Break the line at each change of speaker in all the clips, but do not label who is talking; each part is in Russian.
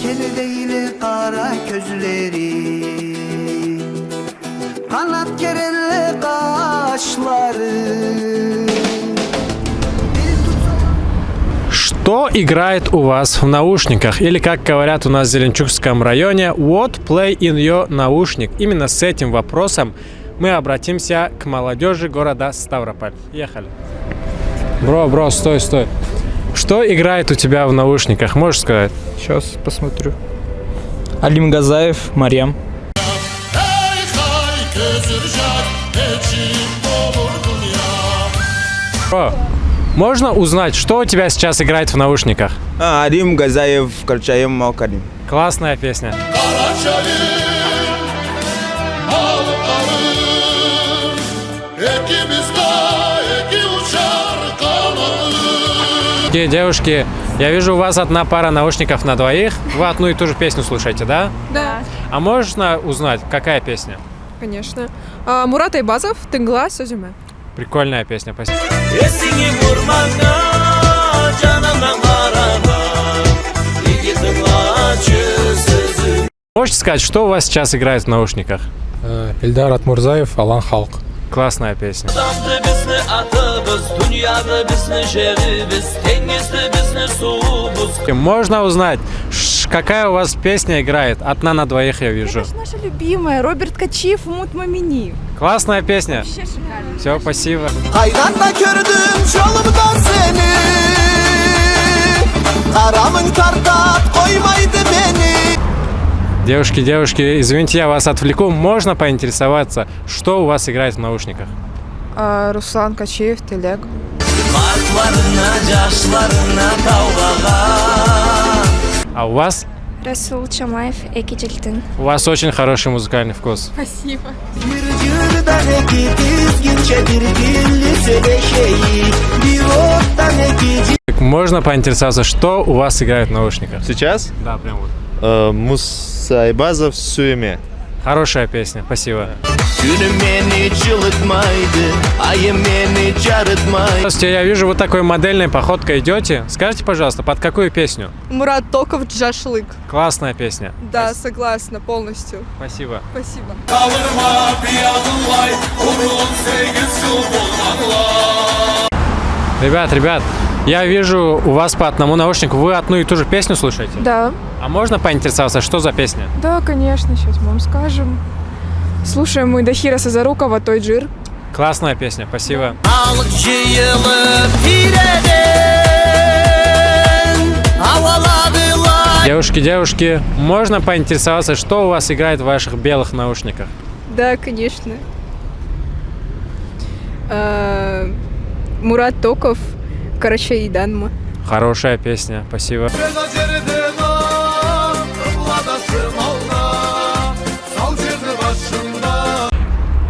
Kedi değil kara gözleri, kanat kerelle kaşları.
Что играет у вас в наушниках? Или, как говорят у нас в Зеленчукском районе, what play in your наушник? Именно с этим вопросом мы обратимся к молодежи города Ставрополь. Ехали. Бро, стой. Что играет у тебя в наушниках, можешь сказать?
Сейчас посмотрю. Алим Газаев, Марьям.
Бро, можно узнать, что у тебя сейчас играет в наушниках?
Алим Газаев, Карчаем Малкарим.
Классная песня. Девушки, я вижу, у вас одна пара наушников на двоих. Вы одну и ту же песню слушаете, да?
Да,
А можно узнать, какая песня?
конечно. Мурат Айбазов, Тынгла, Созюме.
Прикольная песня, спасибо. Можете сказать, что у вас сейчас играет в наушниках?
Эльдар Атмурзаев, Алан Халк.
Классная песня. Можно узнать, какая у вас песня играет? Одна на двоих я вижу.
Это наша любимая, Роберт Качиев, Умут Мамини.
Классная песня.
Вообще шикарно.
Все, спасибо.
Hayratta gördüm çalımdan seni, karamın tartat koymaydı beni.
Девушки, извините, я вас отвлеку. Можно поинтересоваться, что у вас играет в наушниках?
Руслан Качиев, Телек.
А у вас?
Расул Чамаев, Эки Джилтин.
У вас очень хороший музыкальный вкус.
Спасибо.
Mırcırdan eki düzgünce bir dilli söyleşeyi, bir ottan eki.
Можно поинтересоваться, что у вас играет в наушниках?
Сейчас
Да, прям вот.
Муса Айбазов Сүйме.
Хорошая песня, спасибо. Здравствуйте, я вижу, вы такой модельной походкой идете. Скажите, пожалуйста, под какую песню?
Мурат Токов, Джашлык.
Классная песня.
Да, согласна, полностью.
Спасибо.
Спасибо.
Ребят, я вижу, у вас по одному наушнику вы одну и ту же песню слушаете?
Да,
А можно поинтересоваться, что за песня?
да, конечно, сейчас мы вам скажем. Слушаем мы Дахира Сазарукова, Той Джир.
Классная песня, спасибо. Девушки, можно поинтересоваться, что у вас играет в ваших белых наушниках?
Да, конечно. Мурат Токов, Карачай Данма.
Хорошая песня, спасибо.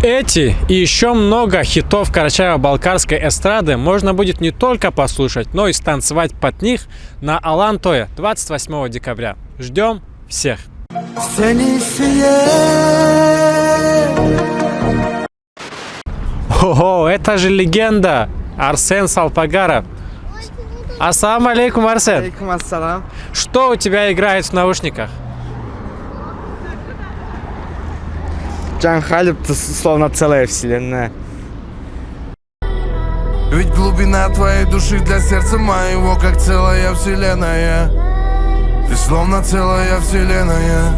Эти и еще много хитов карачаево-балкарской эстрады можно будет не только послушать, но и станцевать под них на Алантое 28 декабря. Ждем всех! Ого, это же легенда! Арсен Салпагаров. Ассаламу алейкум, Арсен.
Алейкум ассалам.
Что у тебя играет в наушниках?
Джан Халиб, ты словно целая вселенная.
Ведь глубина твоей души для сердца моего, как целая вселенная. Ты словно целая вселенная.